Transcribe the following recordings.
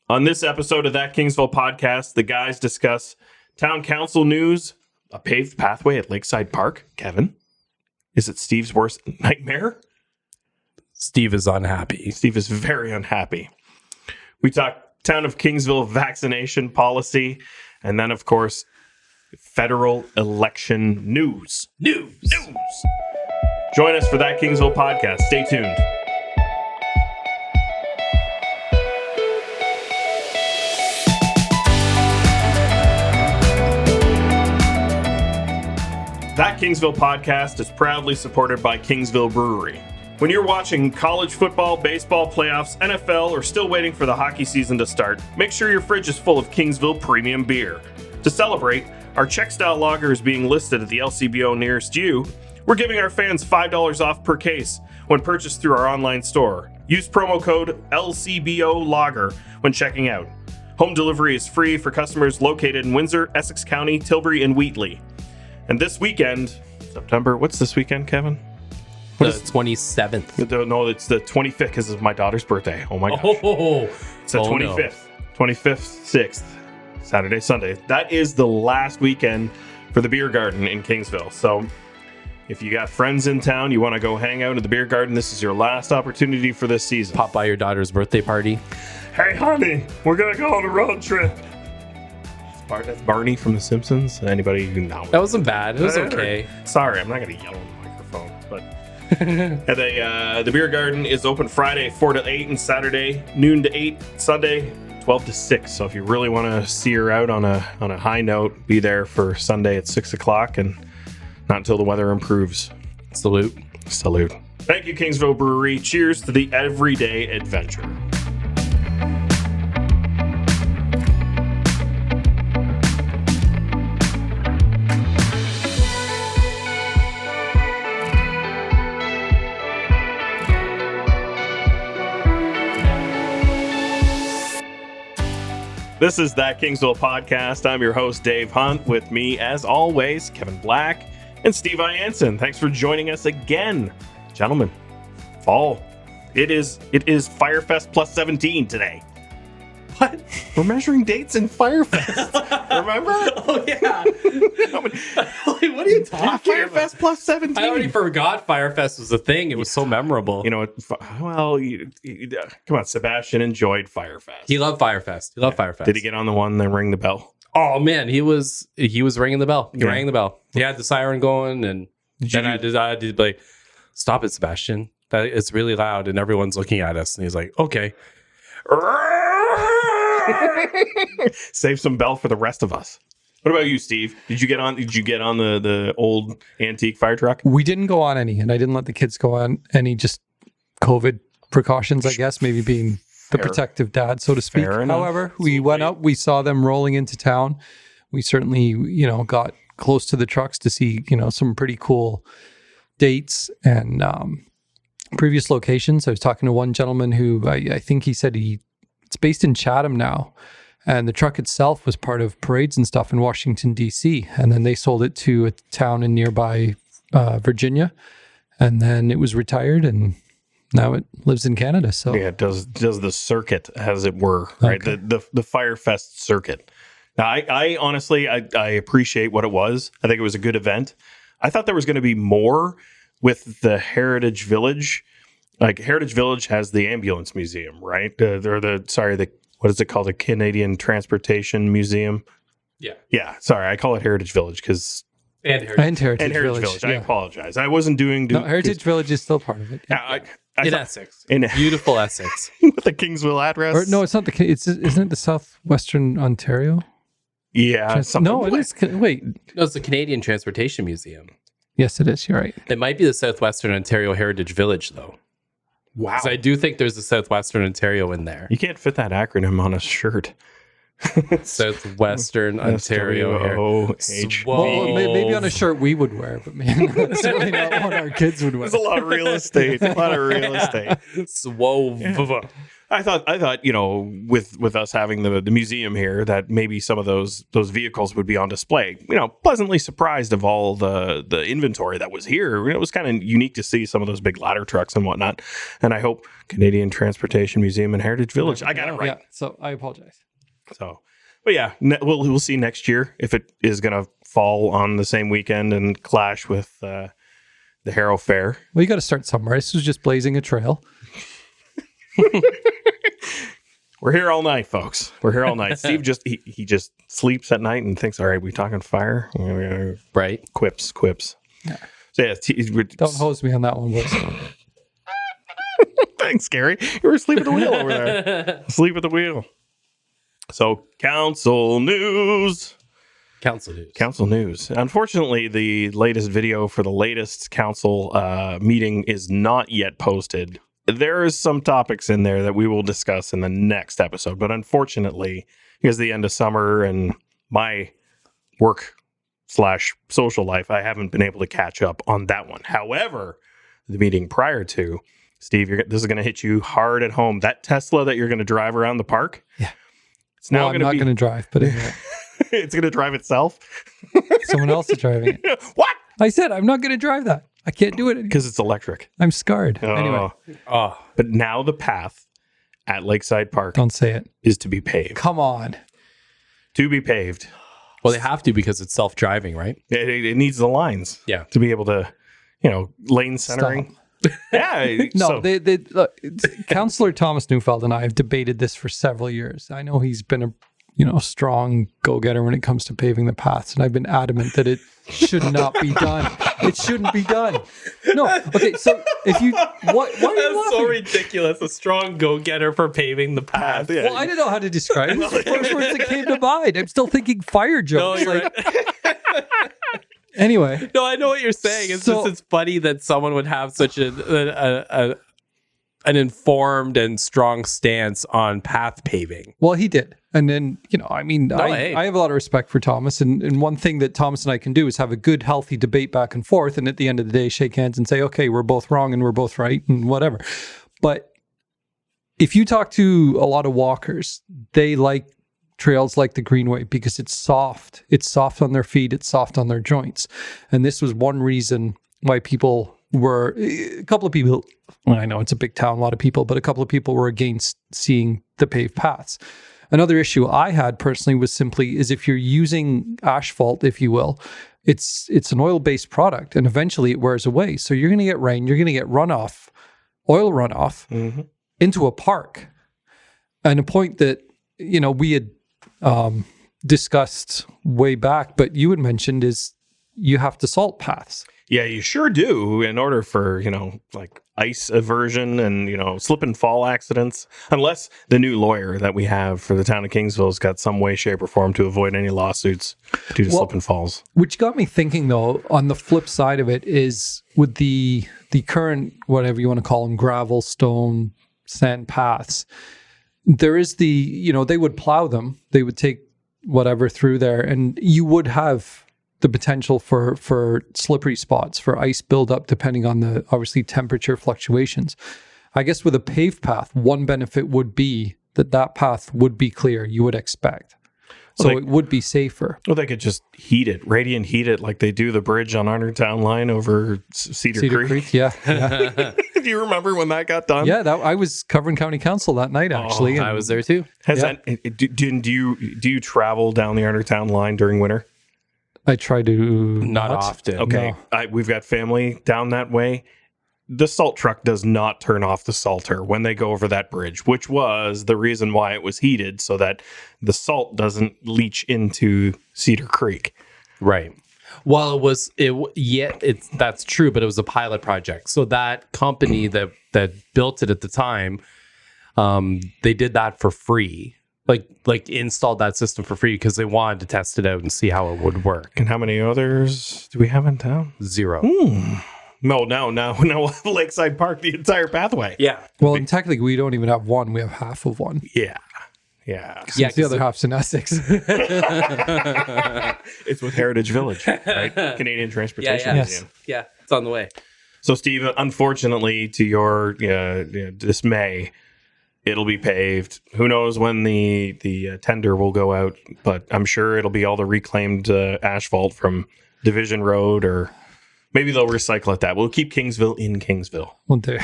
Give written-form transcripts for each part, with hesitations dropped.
On this episode of That Kingsville Podcast, the guys discuss town council news, a paved pathway at Lakeside Park. Kevin, is it Steve's worst nightmare? Steve is unhappy. Steve is very unhappy. We talk town of Kingsville vaccination policy, and then, of course, federal election news. News! Join us for That Kingsville Podcast. Stay tuned. That Kingsville Podcast is proudly supported by Kingsville Brewery. When you're watching college football, baseball playoffs, NFL, or still waiting for the hockey season to start, make sure your fridge is full of Kingsville premium beer. To celebrate, our Czech-style lager is being listed at the LCBO nearest you. We're giving our fans $5 off per case when purchased through our online store. Use promo code LCBO Lager when checking out. Home delivery is free for customers located in Windsor, Essex County, Tilbury, and Wheatley. And this weekend, September, what's this weekend, Kevin? The 27th. No, it's the 25th because it's my daughter's birthday. Oh my gosh. It's the 25th. No. 25th, 6th, Saturday, Sunday. That is the last weekend for the beer garden in Kingsville. So if you got friends in town, you want to go hang out at the beer garden, this is your last opportunity for this season. Pop by your daughter's birthday party. Hey, honey, we're going to go on a road trip. That's Barney from The Simpsons. Anybody who knows? That wasn't bad. It was okay. Sorry, I'm not going to yell on the microphone. But and the beer garden is open Friday 4 to 8 and Saturday noon to 8. Sunday 12 to 6. So if you really want to see her out on a high note, be there for Sunday at 6 o'clock and not until the weather improves. Salute. Thank you, Kingsville Brewery. Cheers to the everyday adventure. This is That Kingsville Podcast. I'm your host, Dave Hunt. With me, as always, Kevin Black and Steve Ianson. Thanks for joining us again. Gentlemen, fall. It is Firefest plus 17 today. What? We're measuring dates in Firefest. Remember? Oh, yeah. What are you talking about? Firefest plus 17. I already forgot Firefest was a thing. It was so memorable. You know, well, come on, Sebastian enjoyed Firefest. He loved Firefest. Did he get on the one that rang the bell? Oh, man, he was ringing the bell. He rang the bell. He had the siren going, and then I decided to be like, stop it, Sebastian. It's really loud, and everyone's looking at us. And he's like, okay. Save some bell for the rest of us. What about you, Steve? Did you get on the old antique fire truck? We didn't go on any, and I didn't let the kids go on any, just COVID precautions, I guess, maybe being the protective dad, so to speak. However, we went up, we saw them rolling into town. We certainly, got close to the trucks to see, some pretty cool dates and previous locations. I was talking to one gentleman who I think he said it's based in Chatham now. And the truck itself was part of parades and stuff in Washington, D.C. And then they sold it to a town in nearby Virginia. And then it was retired, and now it lives in Canada. So yeah, it does the circuit, as it were, right? Okay. The Firefest circuit. Now, I honestly, I appreciate what it was. I think it was a good event. I thought there was going to be more with the Heritage Village. Like, Heritage Village has the ambulance museum, right? What is it called? The Canadian Transportation Museum. Yeah. Sorry, I call it Heritage Village because and Heritage Village. Yeah. I apologize. I wasn't doing. No, Heritage Village is still part of it. Yeah. In Essex, beautiful Essex, with the Kingsville address. Or, no, it's not isn't it the Southwestern Ontario? Yeah. No, it is. Wait, no, it's the Canadian Transportation Museum. Yes, it is. You're right. It might be the Southwestern Ontario Heritage Village, though. Wow. Because I do think there's a Southwestern Ontario in there. You can't fit that acronym on a shirt. Southwestern Ontario here. Well, maybe on a shirt we would wear, but man, that's really not what our kids would wear. There's a lot of real estate. Swole. I thought, you know, with us having the museum here, that maybe some of those vehicles would be on display. You know, pleasantly surprised of all the inventory that was here. You know, it was kind of unique to see some of those big ladder trucks and whatnot. And I hope Canadian Transportation Museum and Heritage Village. I got it right. Yeah, so I apologize. So, but yeah, we'll see next year if it is going to fall on the same weekend and clash with the Harrow Fair. Well, you got to start somewhere. This was just blazing a trail. We're here all night, folks. We're here all night. Steve he just sleeps at night and thinks, all right, we talking fire? Right. Quips. Yeah. So yeah, Don't hose me on that one, boys. Thanks, Gary. You were asleep at the wheel over there. Asleep at the wheel. So council news. Unfortunately, the latest video for the latest council meeting is not yet posted. There is some topics in there that we will discuss in the next episode, but unfortunately, because the end of summer and my work/social life, I haven't been able to catch up on that one. However, the meeting prior to, Steve, this is going to hit you hard at home. That Tesla that you're going to drive around the park, yeah, it's now I'm not going to drive, but it's going to drive itself. Someone else is driving it. What? I said I'm not going to drive that. I can't do it because it's electric. I'm scarred. Anyway. But now the path at Lakeside Park, don't say it, is to be paved. Come on. To be paved. Well, they have to because it's self-driving, right? It needs the lines. Yeah. To be able to, lane centering. Yeah. No, look, Councillor Thomas Neufeld and I have debated this for several years. I know he's been a strong go-getter when it comes to paving the paths, and I've been adamant that it should not be done. It shouldn't be done. No, okay. So if you, why are you That's so laughing? ridiculous. A strong go-getter for paving the path. Yeah. Well, I don't know how to describe it. It's the first words that came to mind. I'm still thinking fire jokes. No, you're right. Anyway. No, I know what you're saying. It's funny that someone would have such an informed and strong stance on path paving. Well, he did. And then, I have a lot of respect for Thomas. And one thing that Thomas and I can do is have a good, healthy debate back and forth. And at the end of the day, shake hands and say, okay, we're both wrong and we're both right and whatever. But if you talk to a lot of walkers, they like trails like the Greenway because it's soft. It's soft on their feet. It's soft on their joints. And this was one reason why a couple of people, well, I know it's a big town, a lot of people, but a couple of people were against seeing the paved paths. Another issue I had personally was simply is if you're using asphalt, if you will, it's an oil-based product and eventually it wears away. So you're going to get rain, you're going to get runoff, oil runoff into a park. And a point that, we had discussed way back, but you had mentioned is you have to salt paths. Yeah, you sure do in order for, like ice aversion and, slip and fall accidents. Unless the new lawyer that we have for the town of Kingsville has got some way, shape, or form to avoid any lawsuits due to slip and falls. Which got me thinking, though, on the flip side of it is with the current, whatever you want to call them, gravel, stone, sand paths, there is they would plow them. They would take whatever through there and you would have the potential for slippery spots, for ice buildup, depending on the, obviously, temperature fluctuations. I guess with a paved path, one benefit would be that path would be clear, you would expect. So it would be safer. Well, they could just radiant heat it like they do the bridge on Undertown Line over Cedar Creek. Yeah. Do you remember when that got done? Yeah, I was covering county council that night, actually. I was there too. Do you travel down the Undertown Line during winter? I try to not often. Okay. No. We've got family down that way. The salt truck does not turn off the salter when they go over that bridge, which was the reason why it was heated, so that the salt doesn't leach into Cedar Creek. Right. Well, that's true, but it was a pilot project. So that company that built it at the time, they did that for free. Like installed that system for free because they wanted to test it out and see how it would work. And how many others do we have in town? 0. No, Lakeside Park, the entire pathway. Yeah. Well, and technically we don't even have one. We have half of one. Yeah. Yeah. Yeah, the other half's in Essex. It's with Heritage Village, right? Canadian Transportation Museum. Yeah, it's on the way. So, Steve, unfortunately, to your dismay, it'll be paved. Who knows when the tender will go out, but I'm sure it'll be all the reclaimed asphalt from Division Road, or maybe they'll recycle it that. We'll keep Kingsville in Kingsville. Won't they?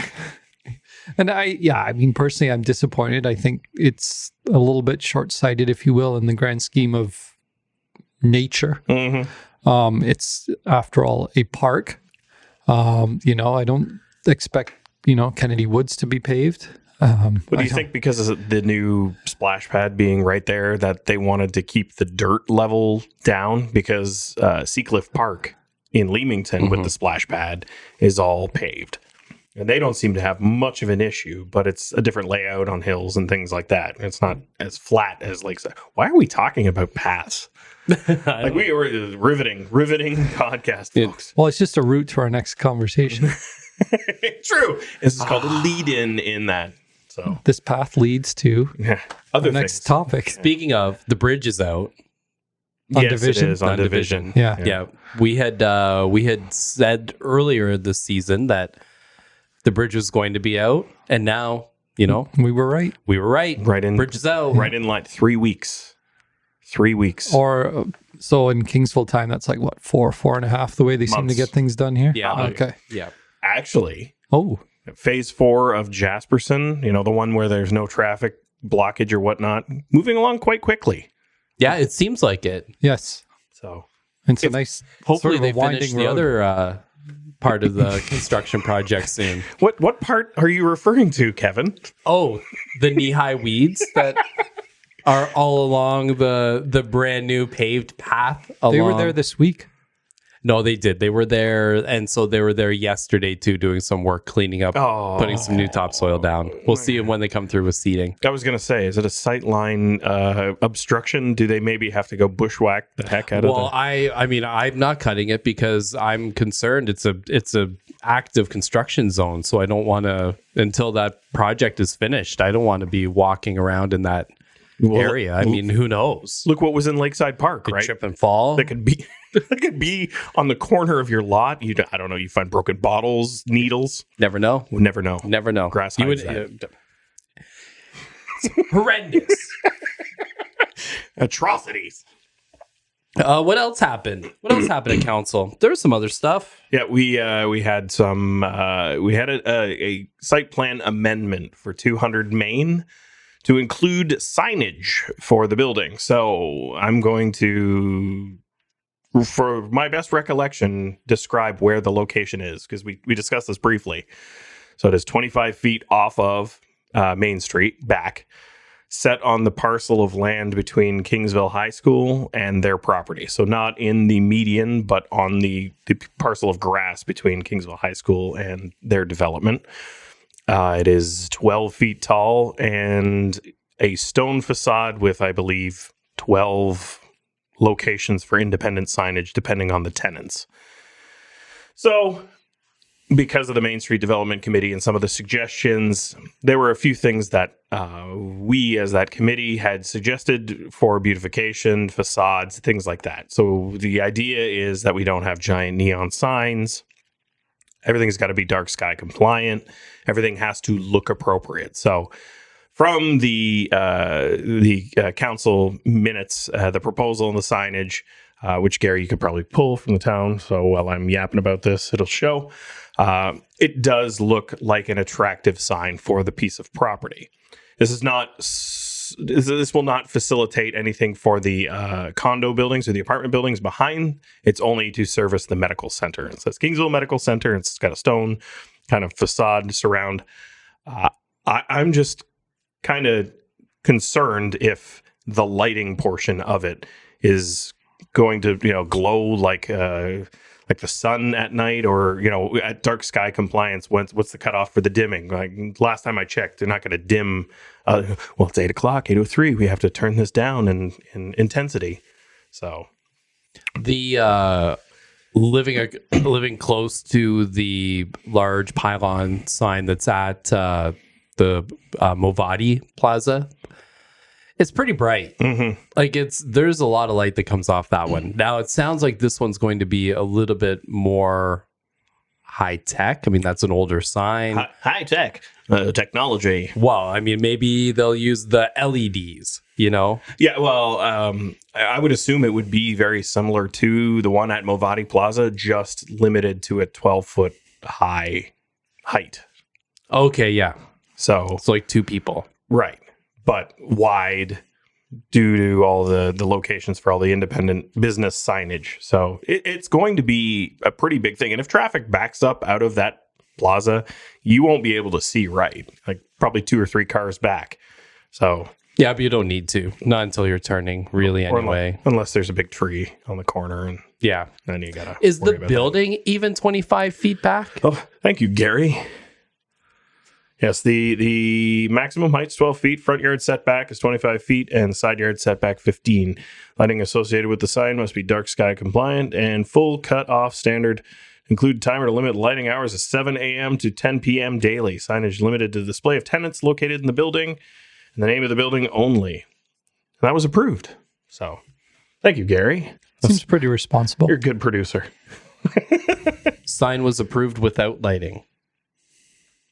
And I mean, personally, I'm disappointed. I think it's a little bit short-sighted, if you will, in the grand scheme of nature. Mm-hmm. It's, after all, a park. I don't expect, Kennedy Woods to be paved. What do you think, because of the new splash pad being right there, that they wanted to keep the dirt level down? Because Seacliff Park in Leamington with the splash pad is all paved. And they don't seem to have much of an issue, but it's a different layout on hills and things like that. It's not as flat as Lakeside. Why are we talking about paths? Like, we were riveting podcast, folks. Well, it's just a route to our next conversation. True. This is called a lead-in in that. So this path leads to other next topic. Speaking of, the bridge is out. On yes, Division? it is on Division. Yeah. We had said earlier this season that the bridge was going to be out, and now, we were right. we were right. Right in, Bridge is out. right in line. 3 weeks. 3 weeks. Or so in Kingsville time, that's like what, 4.5, the way they seem to Months. get things done here? Yeah. Okay. Yeah. Actually, Oh, phase 4 of Jasperson, the one where there's no traffic blockage or whatnot, moving along quite quickly. Yeah, it seems like it. yes. So It's a nice, Hopefully sort of they a finish winding the road. other part of the construction project soon. what part are you referring to, Kevin? Oh, the knee-high weeds that are all along the brand new paved path along. They were there this week. No, they did. They were there, and so they were there yesterday too, doing some work, cleaning up, putting some new topsoil down. We'll see when they come through with seeding. I was going to say, is it a sightline obstruction? Do they maybe have to go bushwhack the heck out of Well, I mean, I'm not cutting it because I'm concerned. It's a active construction zone, so I don't want to, until that project is finished, I don't want to be walking around in that area. I mean, who knows? Look what was in Lakeside Park, Could right? trip and fall. That could be that could be on the corner of your lot. I don't know. You find broken bottles, needles. Never know. We'll never know. Never know. Grass You hides would, that. it's horrendous. Atrocities. What else happened? What else happened at council? There was some other stuff. Yeah, we had some. We had a site plan amendment for 200 Main to include signage for the building. So I'm going to, for my best recollection, describe where the location is, because we discussed this briefly. So it is 25 feet off of Main Street, back, set on the parcel of land between Kingsville High School and their property. So not in the median, but on the parcel of grass between Kingsville High School and their development. It is 12 feet tall and a stone facade with, I believe, 12 locations for independent signage, depending on the tenants. So, because of the Main Street Development Committee and some of the suggestions, there were a few things that we, as that committee, had suggested for beautification, facades, things like that. So, the idea is that we don't have giant neon signs. Everything's got to be dark sky compliant. Everything has to look appropriate. So, from the council minutes, the proposal and the signage, which Gary, you could probably pull from the town. So while I'm yapping about this, it'll show. It does look like an attractive sign for the piece of property. This will not facilitate anything for the condo buildings or the apartment buildings behind. It's only to service the medical center. It says Kingsville Medical Center. It's got a stone kind of facade surround. I'm just kind of concerned if the lighting portion of it is going to, glow like the sun at night, or, at dark sky compliance. What's the cutoff for the dimming? Like, last time I checked, they're not going to dim. It's 8 o'clock, 8:03. We have to turn this down in intensity. So the living close to the large pylon sign that's at the Movati Plaza, It's pretty bright. Mm-hmm. Like there's a lot of light that comes off that one. Now it sounds like this one's going to be a little bit more high tech. I mean, that's an older sign. High tech technology. Well, I mean, maybe they'll use the LEDs, you know? Yeah, well, I would assume it would be very similar to the one at Movati Plaza, just limited to a 12-foot high height. Okay, yeah. So It's like two people. right, but wide due to all the locations for all the independent business signage. So it's going to be a pretty big thing. And if traffic backs up out of that plaza, you won't be able to see right, like probably 2 or 3 cars back. So Yeah, but you don't need to. Not until you're turning, really, or anyway. unless there's a big tree on the corner, and Yeah. then you gotta. Is worry the about building even 25 feet back? that. Oh, thank you, Gary. Yes, the maximum height's 12 feet, front yard setback is 25 feet, and side yard setback 15. Lighting associated with the sign must be dark sky compliant and full cut off standard. Include timer to limit lighting hours of 7 a.m. to 10 p.m. daily. Signage limited to the display of tenants located in the building and the name of the building only. And that was approved. So, thank you, Gary. Seems pretty responsible. You're a good producer. Sign was approved without lighting.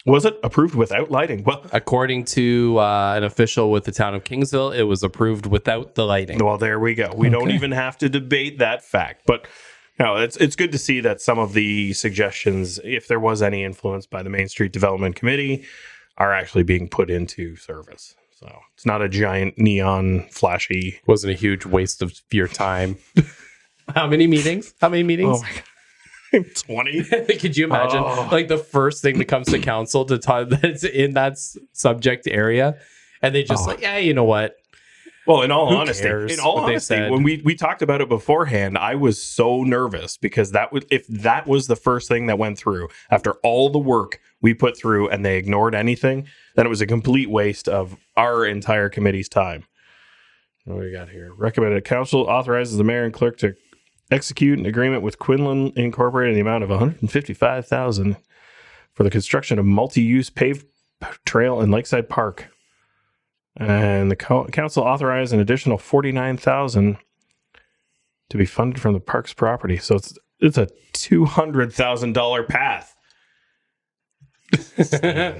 Was it approved without lighting? Well, According to an official with the town of Kingsville, it was approved without the lighting. well, there we go. We don't even have to debate that fact. But no, it's good to see that some of the suggestions, if there was any influence by the Main Street Development Committee, are actually being put into service. So it's not a giant neon flashy. Wasn't a huge waste of your time. How many meetings? Oh my God. 20. Could you imagine? Like the first thing that comes to council to talk that's in that subject area, and they just like, yeah, you know what? Well, in all Who honesty, cares what they said? when we talked about it beforehand, I was so nervous because if that was the first thing that went through after all the work we put through and they ignored anything, then it was a complete waste of our entire committee's time. What do we got here? Recommended council authorizes the mayor and clerk to execute an agreement with Quinlan Incorporated in the amount of $155,000 for the construction of multi-use paved trail in Lakeside Park. And the council authorized an additional $49,000 to be funded from the park's property. So it's a $200,000 path.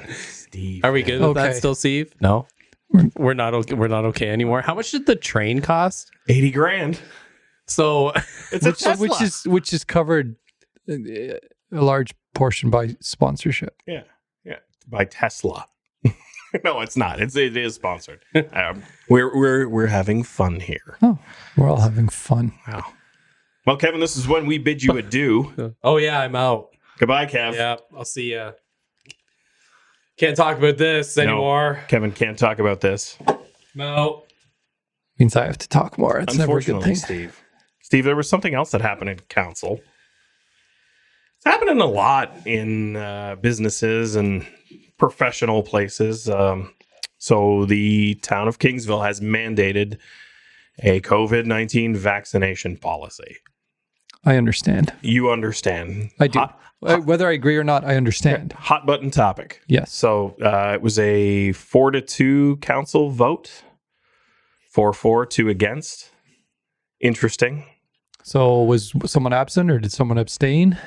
Steve, Are we good with that still, Steve? No, we're not okay. We're not okay anymore. How much did the train cost? $80,000. So It's a Tesla. which is covered a large portion by sponsorship. Yeah, by Tesla. No, it's not. It is sponsored. We're having fun here. Oh, we're all having fun. Wow. Well, Kevin, this is when we bid you adieu. oh yeah, I'm out. Goodbye, Kev. Yeah, I'll see ya. Can't talk about this anymore. Kevin can't talk about this. No. Means I have to talk more. It's never a good thing. Steve, there was something else that happened in council. It's happening a lot in businesses and professional places. So the town of Kingsville has mandated a COVID-19 vaccination policy. I understand. You understand. I do. Whether I agree or not, I understand. Hot button topic. Yes. So it was a 4-2 council vote. 4-4, 2 against. Interesting. So was someone absent or did someone abstain?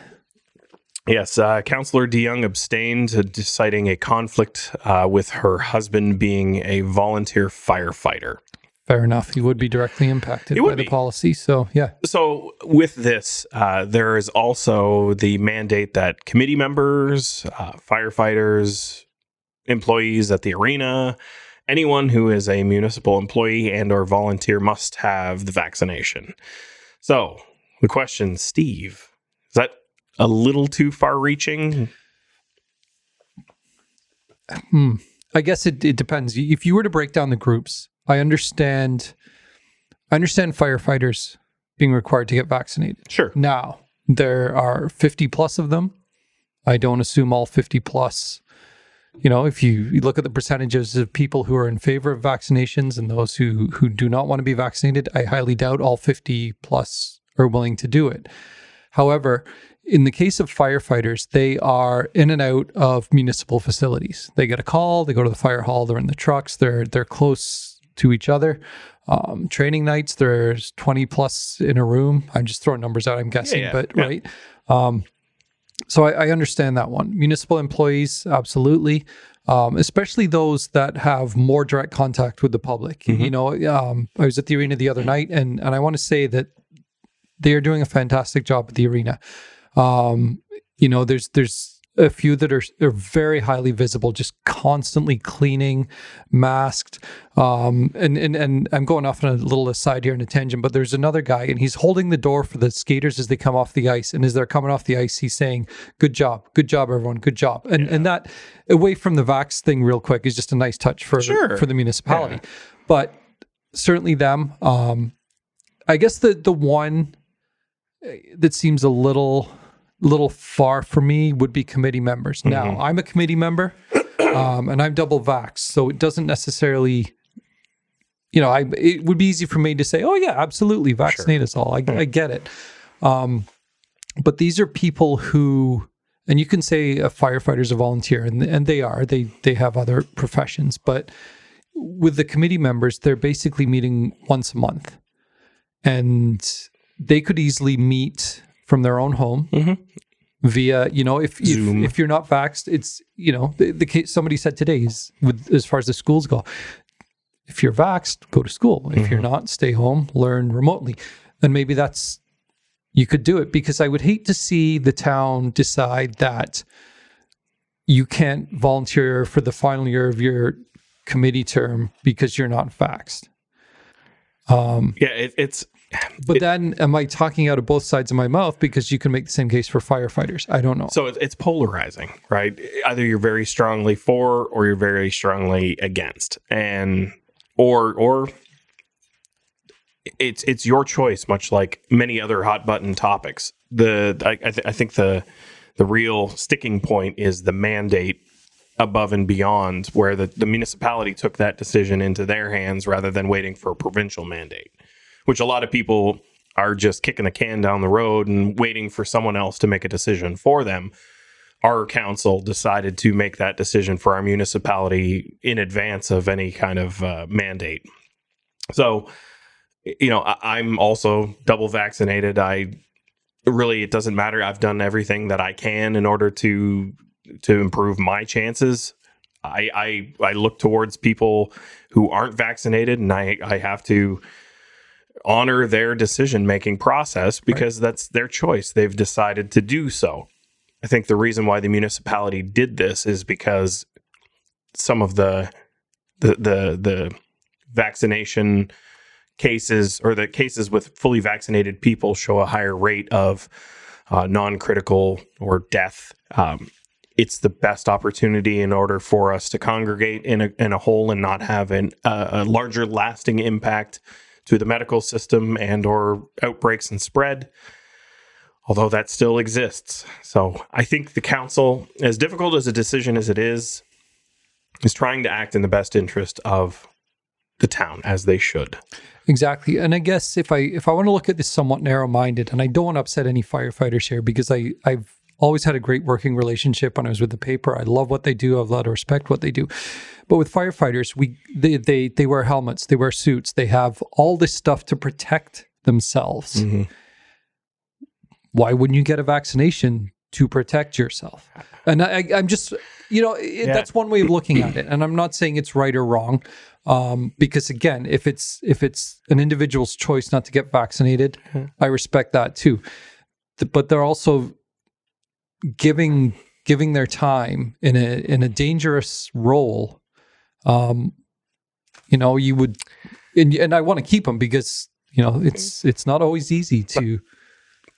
Yes, Councillor DeYoung abstained, citing a conflict with her husband being a volunteer firefighter. Fair enough. He would be directly impacted by the policy. So, yeah. So with this, there is also the mandate that committee members, firefighters, employees at the arena, anyone who is a municipal employee and or volunteer must have the vaccination. So the question, Steve, is that a little too far reaching? I guess it depends. If you were to break down the groups, I understand firefighters being required to get vaccinated. Sure. Now, there are 50 plus of them. I don't assume all 50 plus. You know, if you look at the percentages of people who are in favor of vaccinations and those who do not want to be vaccinated, I highly doubt all 50 plus are willing to do it. However, in the case of firefighters, they are in and out of municipal facilities. They get a call, they go to the fire hall, they're in the trucks, they're close to each other. Training nights, there's 20 plus in a room. I'm just throwing numbers out, I'm guessing, right. So I understand that one. Municipal employees, absolutely. Especially those that have more direct contact with the public. I was at the arena the other night, and I want to say that they are doing a fantastic job at the arena. There's a few that are very highly visible, just constantly cleaning, masked. And I'm going off on a little aside here in a tangent, but there's another guy, and he's holding the door for the skaters as they come off the ice. And as they're coming off the ice, he's saying, good job, everyone, good job. And that, away from the vax thing real quick, is just a nice touch for the municipality. Yeah. But certainly them. I guess the one that seems a little far for me would be committee members. Now, I'm a committee member, and I'm double vaxxed, so it doesn't necessarily, it would be easy for me to say, oh yeah, absolutely, vaccinate us all. I get it. But these are people who, and you can say a firefighter's a volunteer, and they are. They have other professions, but with the committee members, they're basically meeting once a month, and they could easily meet from their own home via, if you're not vaxxed, it's, the case somebody said today is as far as the schools go, if you're vaxxed, go to school. If you're not, stay home, learn remotely. And maybe you could do it, because I would hate to see the town decide that you can't volunteer for the final year of your committee term because you're not vaxxed. But then am I talking out of both sides of my mouth? Because you can make the same case for firefighters. I don't know. So it's polarizing, right? Either you're very strongly for or you're very strongly against. And or it's your choice, much like many other hot button topics. I think the real sticking point is the mandate above and beyond, where the municipality took that decision into their hands rather than waiting for a provincial mandate, which a lot of people are just kicking the can down the road and waiting for someone else to make a decision for them. Our council decided to make that decision for our municipality in advance of any kind of mandate. So, I'm also double vaccinated. It doesn't matter. I've done everything that I can in order to improve my chances. I look towards people who aren't vaccinated, and I have to honor their decision-making process, because that's their choice. They've decided to do so. I think the reason why the municipality did this is because some of the vaccination cases, or the cases with fully vaccinated people, show a higher rate of non-critical or death. It's the best opportunity in order for us to congregate in a whole and not have a larger lasting impact to the medical system and or outbreaks and spread, although that still exists. So I think the council, as difficult as a decision as it is trying to act in the best interest of the town, as they should. Exactly. And I guess if I want to look at this somewhat narrow-minded, and I don't want to upset any firefighters here, because I've always had a great working relationship when I was with the paper. I love what they do. I have a lot of respect what they do. But with firefighters, they wear helmets, they wear suits, they have all this stuff to protect themselves. Why wouldn't you get a vaccination to protect yourself? And I'm just, that's one way of looking at it. And I'm not saying it's right or wrong, because again, if it's an individual's choice not to get vaccinated, I respect that too. But they're also giving their time in a dangerous role. You would, and I want to keep them, because it's not always easy to.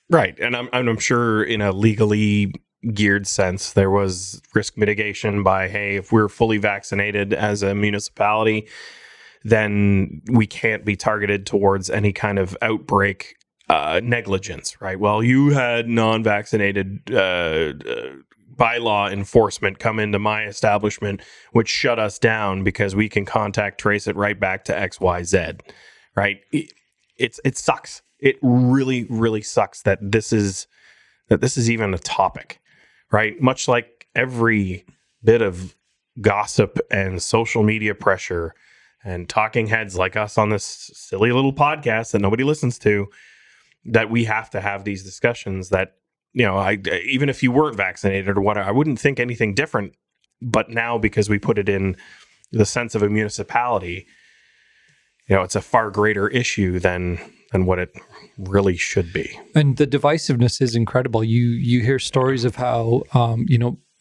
Right. And I'm sure in a legally geared sense, there was risk mitigation by, hey, if we're fully vaccinated as a municipality, then we can't be targeted towards any kind of outbreak negligence, right? Well, you had non-vaccinated bylaw enforcement come into my establishment, which shut us down because we can contact trace it right back to XYZ, right? It sucks. It really, really sucks that this is even a topic, right? Much like every bit of gossip and social media pressure and talking heads like us on this silly little podcast that nobody listens to, that we have to have these discussions that, even if you weren't vaccinated or whatever, I wouldn't think anything different. But now, because we put it in the sense of a municipality, it's a far greater issue than what it really should be. And the divisiveness is incredible. You hear stories of how,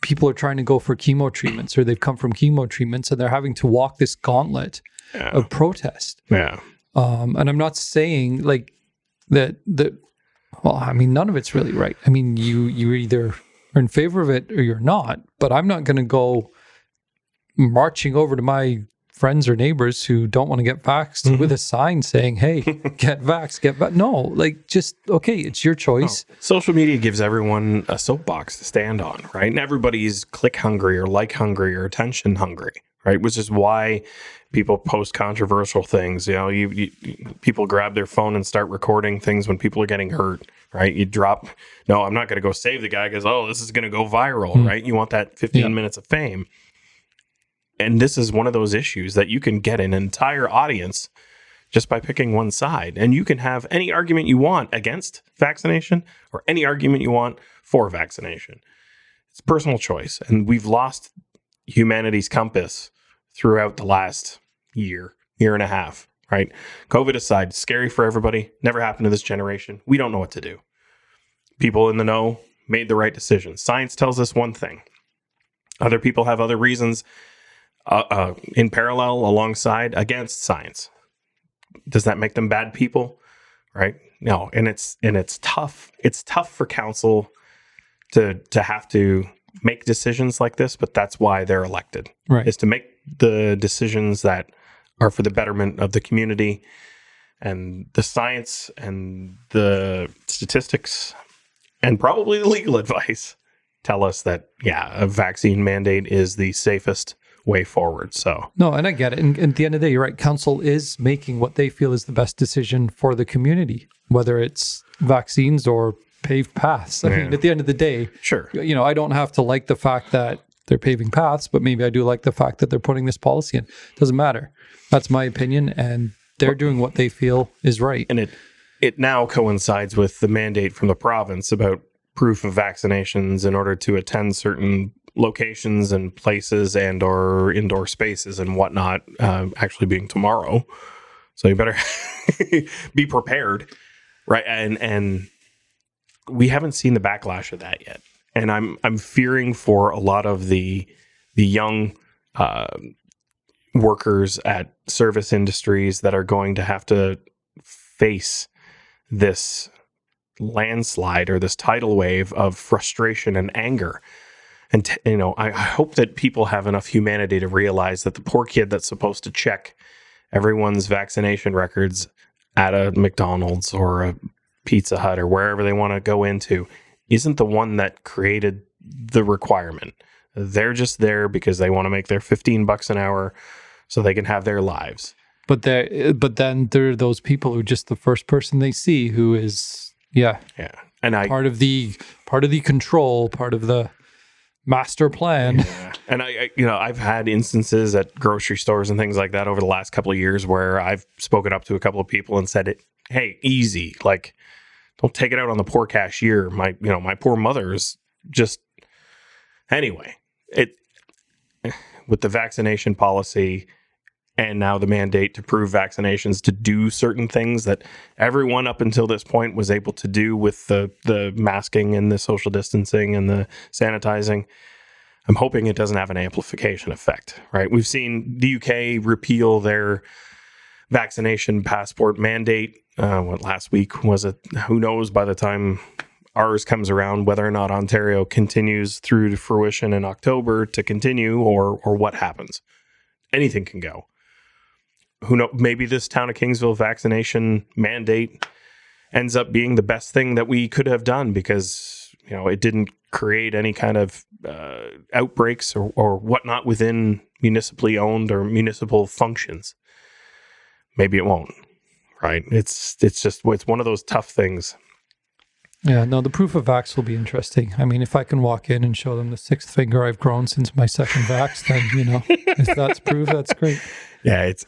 people are trying to go for chemo treatments, or they've come from chemo treatments, and they're having to walk this gauntlet of protest. Yeah. And I'm not saying like that, none of it's really right. I mean, you either are in favor of it or you're not, but I'm not going to go marching over to my friends or neighbors who don't want to get vaxxed with a sign saying, hey, get vaxxed, get vaxxed. No, like just, okay, it's your choice. Oh. Social media gives everyone a soapbox to stand on, right? And everybody's click hungry or like hungry or attention hungry, right? Which is why people post controversial things. People grab their phone and start recording things when people are getting hurt, right? You drop, no, I'm not going to go save the guy because, this is going to go viral, right? You want that 15 minutes of fame. And this is one of those issues that you can get an entire audience just by picking one side. And you can have any argument you want against vaccination or any argument you want for vaccination. It's personal choice. And we've lost humanity's compass throughout the last year and a half, right? COVID aside, scary for everybody. Never happened to this generation. We don't know what to do. People in the know made the right decision. Science tells us one thing. Other people have other reasons. In parallel, alongside, against science. Does that make them bad people? Right? No. And it's tough. It's tough for council to have to make decisions like this, but that's why they're elected. Right. Is to make the decisions that are for the betterment of the community, and the science and the statistics and probably the legal advice tell us that, a vaccine mandate is the safest way forward. So no, and I get it. And at the end of the day, you're right. Council is making what they feel is the best decision for the community, whether it's vaccines or paved paths. I mean, at the end of the day, sure. I don't have to like the fact that they're paving paths, but maybe I do like the fact that they're putting this policy in. Doesn't matter. That's my opinion, and they're doing what they feel is right. And it now coincides with the mandate from the province about proof of vaccinations in order to attend certain locations and places and or indoor spaces and whatnot, actually being tomorrow. So you better be prepared, right? And we haven't seen the backlash of that yet. And I'm fearing for a lot of the young workers at service industries that are going to have to face this landslide or this tidal wave of frustration and anger. And, I hope that people have enough humanity to realize that the poor kid that's supposed to check everyone's vaccination records at a McDonald's or a Pizza Hut or wherever they want to go into isn't the one that created the requirement. They're just there because they want to make their $15 an hour so they can have their lives. But then there are those people who just the first person they see who is and part of the control, part of the master plan. Yeah. And I've had instances at grocery stores and things like that over the last couple of years where I've spoken up to a couple of people and said, hey, easy, like don't take it out on the poor cashier. My poor mother is just, anyway, with the vaccination policy and now the mandate to prove vaccinations to do certain things that everyone up until this point was able to do with the masking and the social distancing and the sanitizing. I'm hoping it doesn't have an amplification effect, right? We've seen the UK repeal their vaccination passport mandate. Last week was it? Who knows by the time ours comes around whether or not Ontario continues through to fruition in October to continue or what happens. Anything can go. Who knows? Maybe this town of Kingsville vaccination mandate ends up being the best thing that we could have done because, it didn't create any kind of outbreaks or whatnot within municipally owned or municipal functions. Maybe it won't, right? It's one of those tough things. Yeah, no, the proof of vax will be interesting. I mean, if I can walk in and show them the 6th finger I've grown since my second vax, then, if that's proof, that's great. That's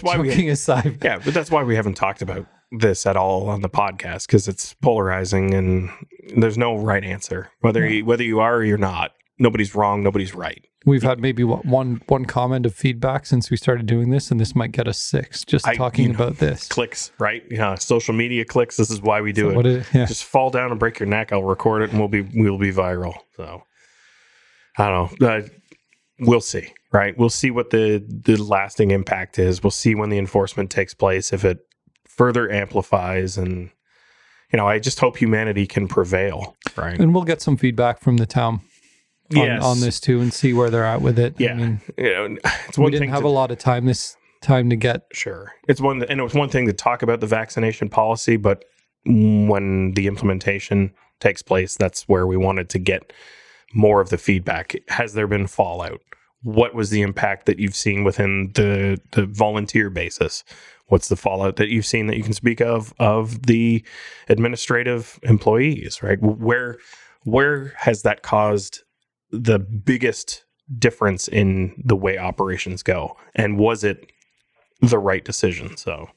why joking aside. Yeah, but that's why we haven't talked about this at all on the podcast, because it's polarizing and there's no right answer. Whether you are or you're not, nobody's wrong, nobody's right. We've had maybe one comment of feedback since we started doing this, and this might get us 6 just talking about this. Clicks, right? Yeah, social media clicks. This is why we do it. Just fall down and break your neck. I'll record it, and we'll be viral. So I don't know. We'll see, right? We'll see what the lasting impact is. We'll see when the enforcement takes place, if it further amplifies, and I just hope humanity can prevail, right? And we'll get some feedback from the town. On this too, and see where they're at with it. Yeah, I mean, it's one we didn't have a lot of time to get. Sure, it was one thing to talk about the vaccination policy, but when the implementation takes place, that's where we wanted to get more of the feedback. Has there been fallout? What was the impact that you've seen within the volunteer basis? What's the fallout that you've seen that you can speak of the administrative employees? Right, where has that caused the biggest difference in the way operations go, and was it the right decision? So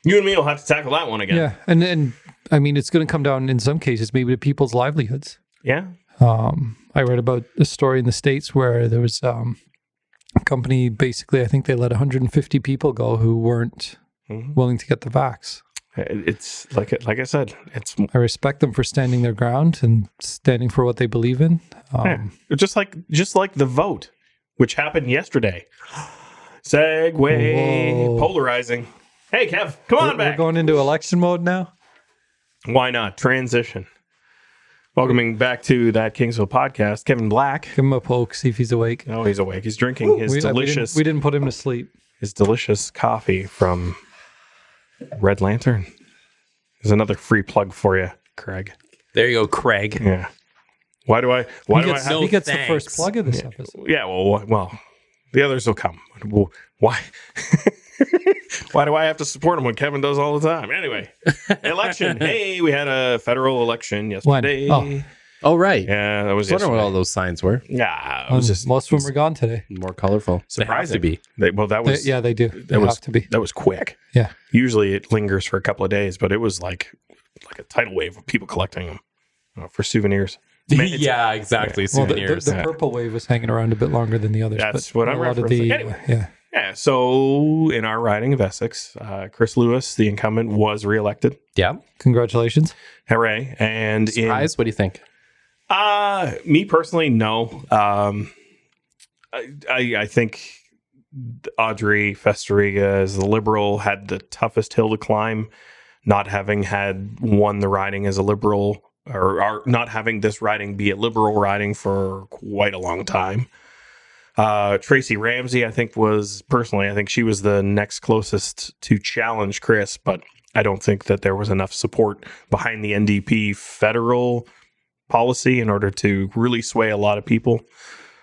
you and me will have to tackle that one again. Yeah, and I mean, it's going to come down in some cases maybe to people's livelihoods. Yeah. I read about a story in the States where there was a company, basically I think they let 150 people go who weren't willing to get the vax. It's like I said, I respect them for standing their ground and standing for what they believe in. Just like the vote, which happened yesterday. Segue. Polarizing. Hey, Kev, come on back. We're going into election mode now. Why not? Transition. Welcoming back to That Kingsville Podcast, Kevin Black. Give him a poke, see if he's awake. Oh, he's awake. He's drinking his delicious... We didn't put him to sleep. His delicious coffee from Red Lantern. There's another free plug for you, Craig. There you go, Craig. Yeah. Why do I have... He gets the first plug of this episode. Yeah, well, the others will come. Well, why? Why do I have to support him when Kevin does all the time? Anyway, election. Hey, we had a federal election yesterday. When? Oh, right. Yeah, that was I wonder yesterday. what all those signs were. Yeah, it was just most of them are gone today. More colorful. Surprising. They have to be. That was they do. They have to be. That was quick. Yeah. Usually it lingers for a couple of days, but it was like a tidal wave of people collecting them for souvenirs. Yeah, exactly. Well, Souvenirs. the purple wave was hanging around a bit longer than the others. That's what I'm referencing. Anyway. Yeah, so in our riding of Essex, Chris Lewis, the incumbent, was reelected. Yeah. Congratulations. Hooray. And Surprise? What do you think? Me personally, no. I think Audrey Festeriga, as the Liberal, had the toughest hill to climb, not having had won the riding as a Liberal, or not having this riding be a Liberal riding for quite a long time. Tracy Ramsey, I think she was the next closest to challenge Chris, but I don't think that there was enough support behind the NDP federal policy in order to really sway a lot of people.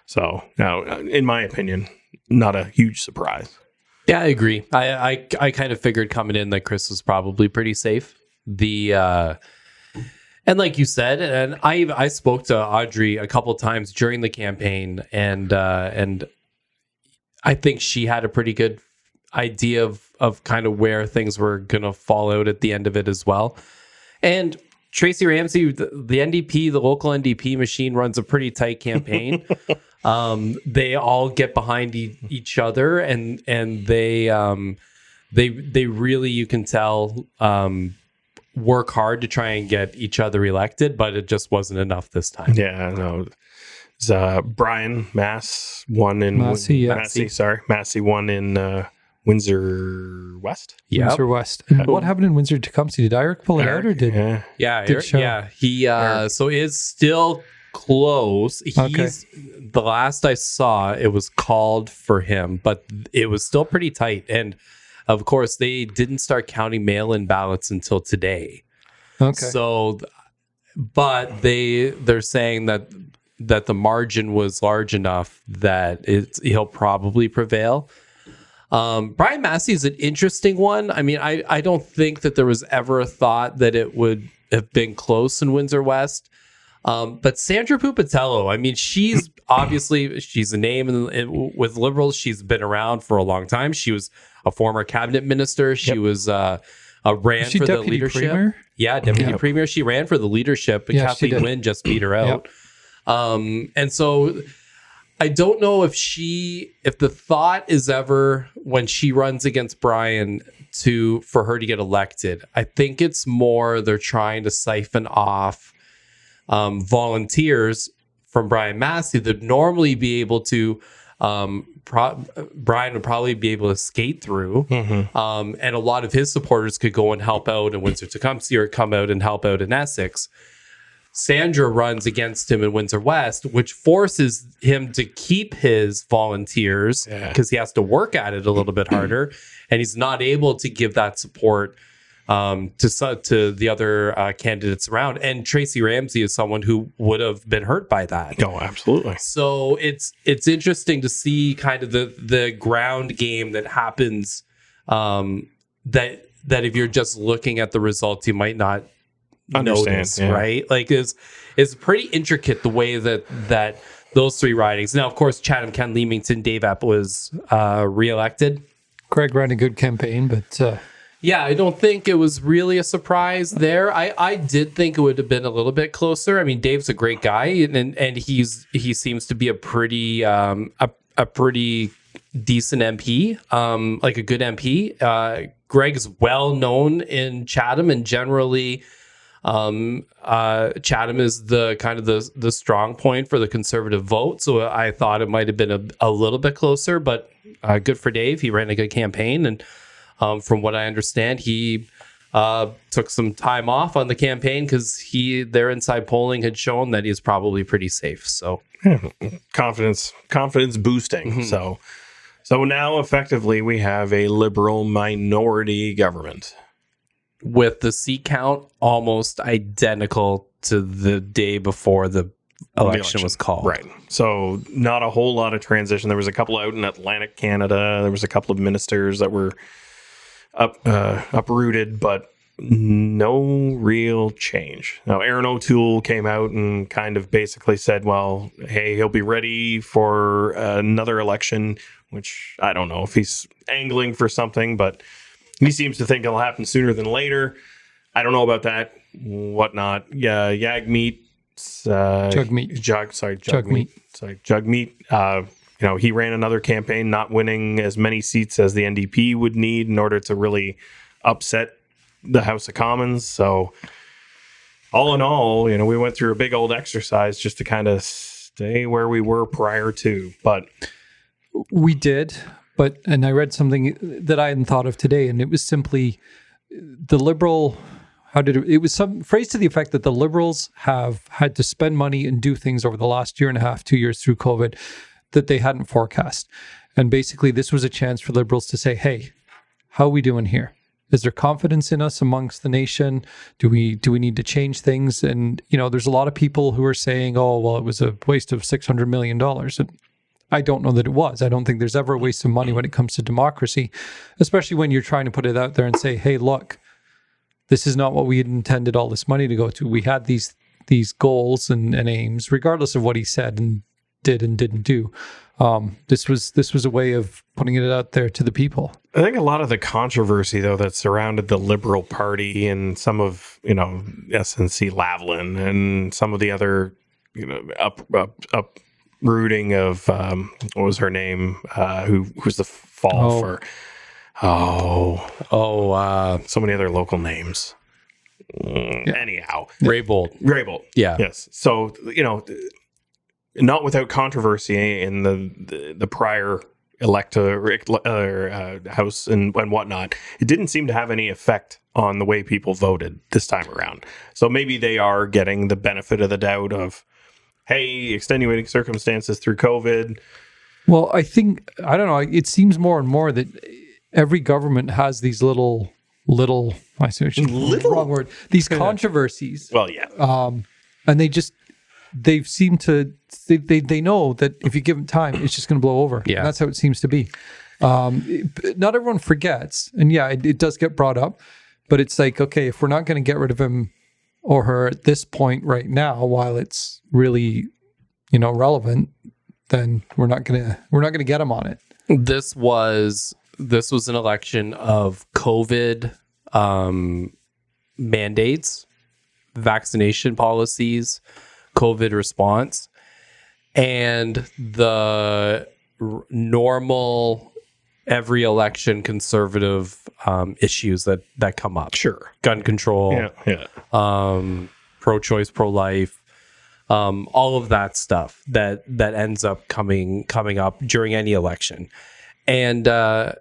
So, now, in my opinion, not a huge surprise. Yeah, I agree. I kind of figured coming in that Chris was probably pretty safe. And like you said, and I spoke to Audrey a couple times during the campaign, and I think she had a pretty good idea of kind of where things were going to fall out at the end of it as well. And Tracy Ramsey, the NDP, the local NDP machine runs a pretty tight campaign. They all get behind each other, and they really, you can tell, work hard to try and get each other elected, but it just wasn't enough this time. Yeah, no. Brian Massey won in Massey won in Windsor West. Yeah, Windsor West. And what happened in Windsor Tecumseh? Did Eric pull it out, or did? Yeah. He so is still close. The last I saw, it was called for him, but it was still pretty tight. And of course, they didn't start counting mail-in ballots until today. Okay. So, but they're saying that the margin was large enough that he'll probably prevail. Brian Massey is an interesting one. I mean, I don't think that there was ever a thought that it would have been close in Windsor West. But Sandra Pupatello, I mean, she's obviously she's a name with Liberals. She's been around for a long time. She was a former cabinet minister. She was ran for the leadership. Premier? Yeah, deputy premier. She ran for the leadership, and Kathleen Wynne just beat her out. And so I don't know if the thought is ever when she runs against Brian for her to get elected. I think it's more they're trying to siphon off volunteers from Brian Massey that normally be able to Brian would probably be able to skate through, and a lot of his supporters could go and help out in Windsor-Tecumseh or come out and help out in Essex. Sandra runs against him in Windsor West, which forces him to keep his volunteers because he has to work at it a little bit harder, and he's not able to give that support to the other candidates around. And Tracy Ramsey is someone who would have been hurt by that. Oh, absolutely. So it's interesting to see kind of the ground game that happens, that if you're just looking at the results, you might not notice, right? Like it's pretty intricate the way that those three ridings. Now, of course, Chatham, Ken Leamington, Dave Epp was reelected. Greg ran a good campaign, but yeah, I don't think it was really a surprise there. I did think it would have been a little bit closer. I mean, Dave's a great guy, and he seems to be a pretty pretty decent MP, like a good MP. Greg is well known in Chatham, and generally, Chatham is the kind of the strong point for the Conservative vote. So I thought it might have been a little bit closer, but good for Dave. He ran a good campaign, and from what I understand, he took some time off on the campaign because their inside polling had shown that he's probably pretty safe. So confidence boosting. So now effectively we have a Liberal minority government with the seat count almost identical to the day before the election was called. Right. So not a whole lot of transition. There was a couple out in Atlantic Canada. There was a couple of ministers that were uprooted, but no real change. Now, Aaron O'Toole came out and kind of basically said, well, hey, he'll be ready for another election, which I don't know if he's angling for something, but he seems to think it'll happen sooner than later. I don't know about that. Whatnot. Yeah, Jagmeet. Jagmeet. He ran another campaign, not winning as many seats as the NDP would need in order to really upset the House of Commons. So all in all, we went through a big old exercise just to kind of stay where we were prior to. But we did. And I read something that I hadn't thought of today, and it was simply the Liberal. It was some phrase to the effect that the Liberals have had to spend money and do things over the last year and a half, 2 years through COVID that they hadn't forecast. And basically, this was a chance for Liberals to say, hey, how are we doing here? Is there confidence in us amongst the nation? Do we need to change things? And, there's a lot of people who are saying, oh, well, it was a waste of $600 million. And I don't know that it was. I don't think there's ever a waste of money when it comes to democracy, especially when you're trying to put it out there and say, hey, look, this is not what we had intended all this money to go to. We had these goals and aims, regardless of what he said and did and didn't do. This was a way of putting it out there to the people. I think a lot of the controversy, though, that surrounded the Liberal Party and some of, SNC Lavalin and some of the other, uprooting of, what was her name? Who was the fall for... so many other local names. Anyhow. Raybould. Yeah. Yes. So, not without controversy in the prior House and whatnot, it didn't seem to have any effect on the way people voted this time around. So maybe they are getting the benefit of the doubt of, hey, extenuating circumstances through COVID. Well, I don't know, it seems more and more that every government has these little wrong word, these controversies. Well, yeah. And they seem to, they know that if you give them time, it's just going to blow over. Yeah. And that's how it seems to be. Not everyone forgets. And yeah, it does get brought up, but it's like, okay, if we're not going to get rid of him or her at this point right now, while it's really, relevant, then we're not gonna get them on it. This was an election of COVID mandates, vaccination policies, COVID response, and the normal every election conservative issues that come up. Sure. Gun control, pro-choice, pro-life, all of that stuff that ends up coming up during any election. And I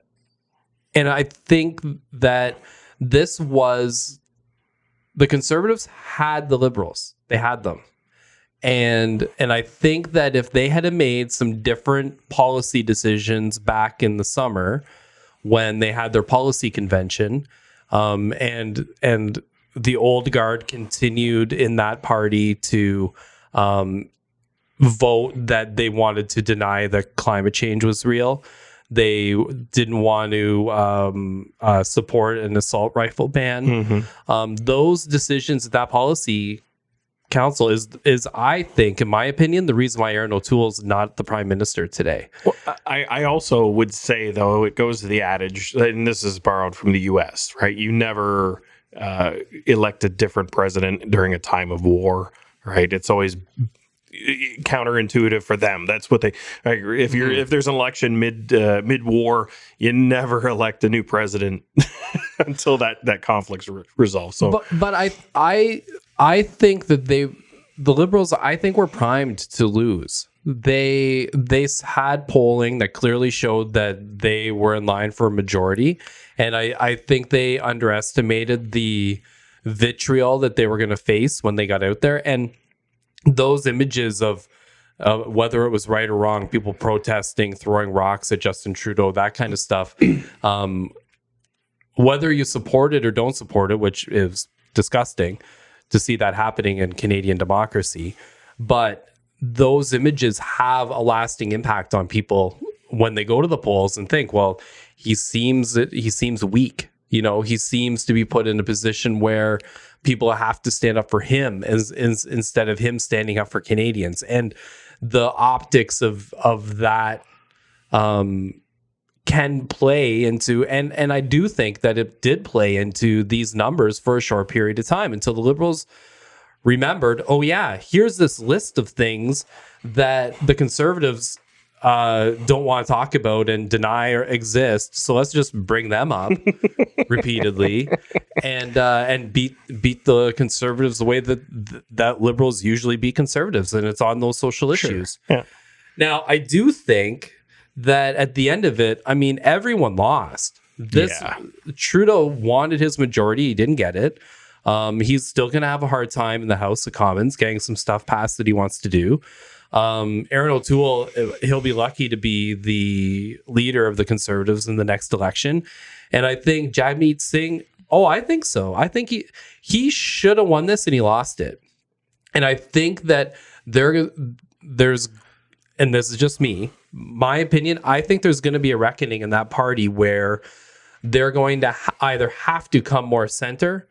think that this was, the conservatives had the liberals. They had them. And I think that if they had made some different policy decisions back in the summer when they had their policy convention, and the old guard continued in that party to vote that they wanted to deny that climate change was real. They didn't want to support an assault rifle ban. Those decisions at that policy council is, I think, in my opinion, the reason why Aaron O'Toole is not the prime minister today. Well, I also would say, though, it goes to the adage, and this is borrowed from the U.S., right? You never elect a different president during a time of war, right? It's always counterintuitive for them. That's what they. If there's an election mid war, you never elect a new president until that conflict's resolved. So, but I think that the liberals, I think, were primed to lose. They had polling that clearly showed that they were in line for a majority, and I think they underestimated the vitriol that they were going to face when they got out there. And those images of whether it was right or wrong, people protesting, throwing rocks at Justin Trudeau, that kind of stuff, whether you support it or don't support it, which is disgusting to see that happening in Canadian democracy, but those images have a lasting impact on people when they go to the polls and think, well, he seems weak. You know, he seems to be put in a position where people have to stand up for him instead of him standing up for Canadians. And the optics of that can play into, and I do think that it did play into these numbers for a short period of time until the Liberals remembered, oh yeah, here's this list of things that the Conservatives don't want to talk about and deny or exist. So let's just bring them up repeatedly and beat the Conservatives the way that Liberals usually beat Conservatives, and it's on those social issues. Sure. Yeah. Now, I do think that at the end of it, I mean, everyone lost. Trudeau wanted his majority. He didn't get it. He's still going to have a hard time in the House of Commons getting some stuff passed that he wants to do. Aaron O'Toole, he'll be lucky to be the leader of the Conservatives in the next election. And I think Jagmeet Singh, I think so. I think he should have won this and he lost it. And I think that there's, and this is just my opinion, I think there's going to be a reckoning in that party where they're going to either have to come more center,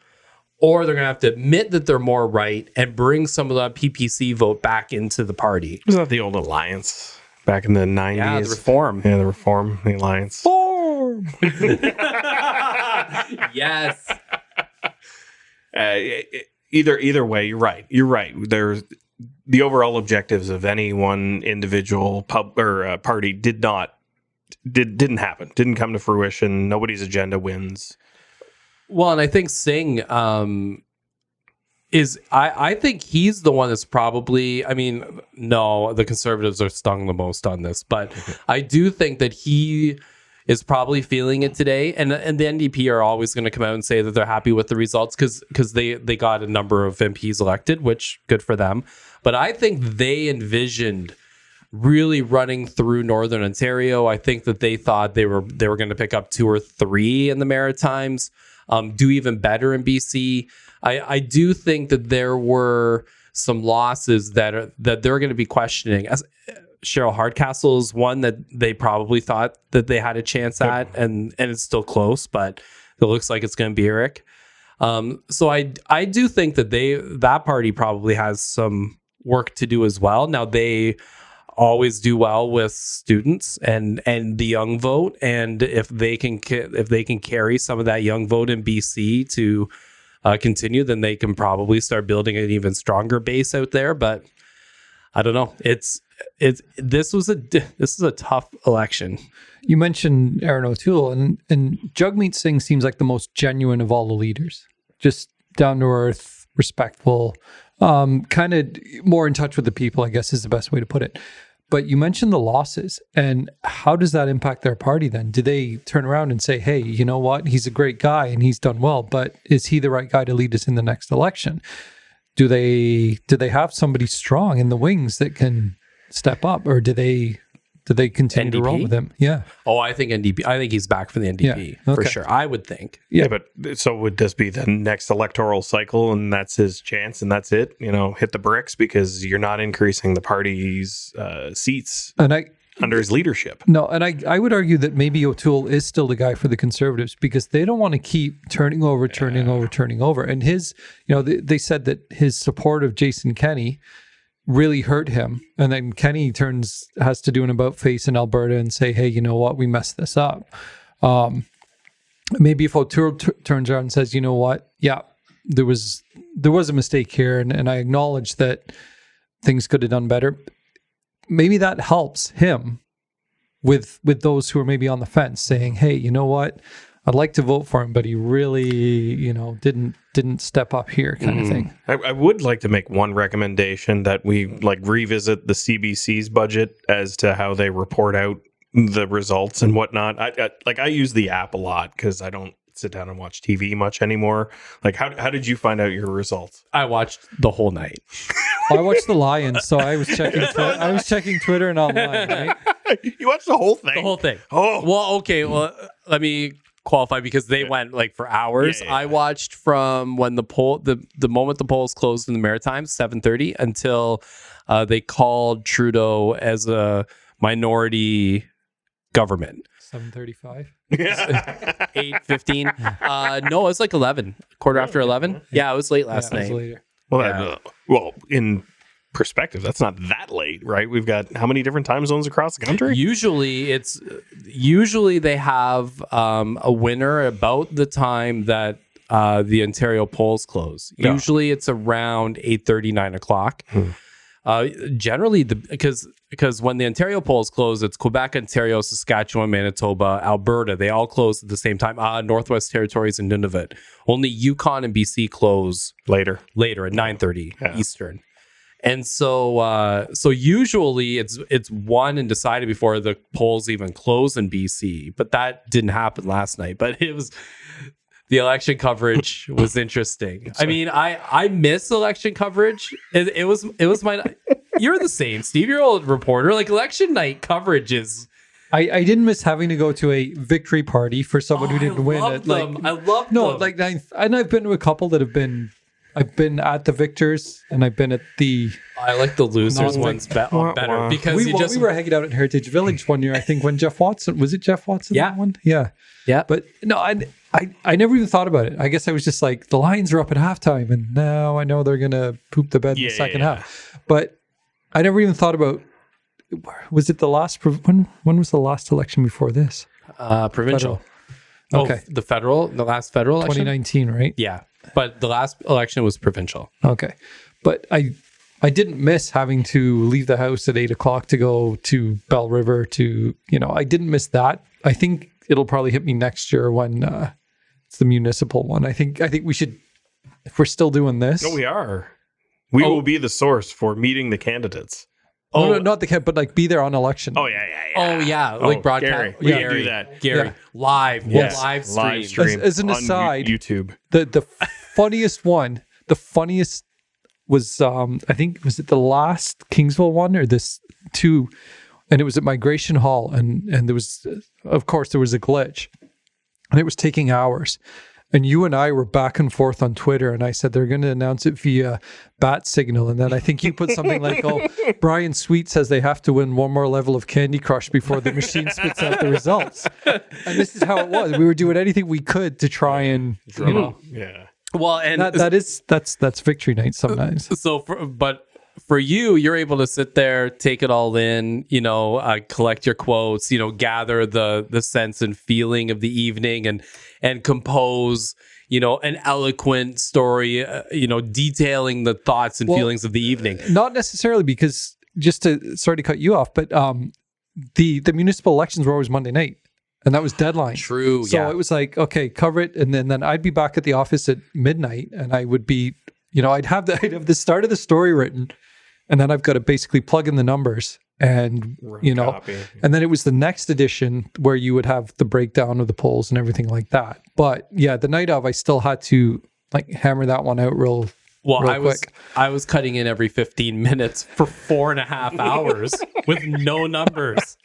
or they're going to have to admit that they're more right and bring some of the PPC vote back into the party. Was that the old alliance back in the 90s? Yeah, the Reform. Yeah, the Reform, the alliance. Reform! Yes. Either way, you're right. You're right. There's the overall objectives of any one individual party didn't happen. Didn't come to fruition. Nobody's agenda wins. Well, and I think Singh I think he's the one that's probably, I mean, no, the Conservatives are stung the most on this, but I do think that he is probably feeling it today. And the NDP are always going to come out and say that they're happy with the results because they got a number of MPs elected, which good for them. But I think they envisioned really running through Northern Ontario. I think that they thought they were going to pick up 2 or 3 in the Maritimes. Do even better in BC. I do think that there were some losses that they're going to be questioning. As Cheryl Hardcastle is one that they probably thought that they had a chance at, and it's still close, but it looks like it's going to be Eric. So I do think that that party probably has some work to do as well. Now they always do well with students and the young vote, and if they can carry some of that young vote in BC to continue, then they can probably start building an even stronger base out there. But I don't know. This is a tough election. You mentioned Aaron O'Toole, and Jagmeet Singh seems like the most genuine of all the leaders. Just down to earth, respectful, kind of more in touch with the people, I guess is the best way to put it. But you mentioned the losses, and how does that impact their party then? Do they turn around and say, hey, you know what? He's a great guy and he's done well, but is he the right guy to lead us in the next election? Do they have somebody strong in the wings that can step up, or do they continue to roll with him? Yeah. Oh, I think NDP. I think he's back for the NDP for sure. I would think. Yeah, but so would this be the next electoral cycle, and that's his chance, and that's it? Hit the bricks because you're not increasing the party's seats under his leadership. No, and I would argue that maybe O'Toole is still the guy for the Conservatives because they don't want to keep turning over. And his, they said that his support of Jason Kenney really hurt him, and then Kenny has to do an about face in Alberta and say, hey, you know what, we messed this up. Maybe if O'Toole turns around and says, you know what, yeah, there was a mistake here, and I acknowledge that things could have done better, maybe that helps him with those who are maybe on the fence saying, hey, you know what, I'd like to vote for him, but he really, didn't step up here, kind of thing. I would like to make one recommendation that we revisit the CBC's budget as to how they report out the results and whatnot. I use the app a lot because I don't sit down and watch TV much anymore. How did you find out your results? I watched the whole night. I watched the Lions, so I was checking Twitter and online. Right? You watched the whole thing. The whole thing. Oh, well, okay. Well, let me qualify because they went for hours. Yeah. I watched from when the moment the polls closed in the Maritimes, 7:30, until they called Trudeau as a minority government. 7:35. 8:15. No, it was 11, quarter after 11. Yeah, it was late last night. It was later. Well, in perspective, that's not that late, right? We've got how many different time zones across the country? Usually they have a winner about the time that the Ontario polls close. Yeah. Usually it's around 8:30, 9 o'clock. Generally, because when the Ontario polls close, it's Quebec, Ontario, Saskatchewan, Manitoba, Alberta. They all close at the same time. Northwest Territories and Nunavut. Only Yukon and BC close later at 9:30 Eastern. And so usually it's won and decided before the polls even close in BC, but that didn't happen last night. But the election coverage was interesting. I mean, I miss election coverage. It was my. You're the same, Steve. You're a reporter. Election night coverage is. I didn't miss having to go to a victory party for someone who didn't win. I love them. And I've been to a couple that have been. I've been at the victors and I've been at the. I like the losers ones better because we were hanging out at Heritage Village one year. I think when Jeff Watson Jeff Watson? Yeah. That one? Yeah. But no, I never even thought about it. I guess I was just like, the Lions are up at halftime, and now I know they're gonna poop the bed in the second half. But I never even thought about. Was it the last? When was the last election before this? Provincial. Federal. Okay. The last federal election? 2019, right? Yeah. But the last election was provincial. Okay. But I didn't miss having to leave the house at 8 o'clock to go to Bell River I didn't miss that. I think it'll probably hit me next year when it's the municipal one. I think we should, if we're still doing this. No, we are. We will be the source for meeting the candidates. No, not the candidate, but be there on election. Oh, yeah. Oh, yeah. Broadcast. Gary, do that. Gary. Yeah. Live. Yes. Live stream. As an aside, YouTube. The funniest one, was, I think, was it the last Kingsville one or this two? And it was at Migration Hall. And there was, of course, there was a glitch. And it was taking hours. And you and I were back and forth on Twitter, and I said they're going to announce it via bat signal. And then I think you put something like, Brian Sweet says they have to win one more level of Candy Crush before the machine spits out the results. And this is how it was. We were doing anything we could to try and, Yeah. Well, and that's victory night sometimes. So, but for you, you're able to sit there, take it all in, collect your quotes, gather the sense and feeling of the evening and compose, an eloquent story, detailing the thoughts and feelings of the evening. Not necessarily, because sorry to cut you off, but the municipal elections were always Monday night, and that was deadline. True. So it was like, okay, cover it, and then I'd be back at the office at midnight, and I would be, I'd have the start of the story written, and then I've got to basically plug in the numbers, and copy. And then it was the next edition where you would have the breakdown of the polls and everything like that. But yeah, the night of, I still had to hammer that one out real quick. I was cutting in every 15 minutes for 4.5 hours with no numbers.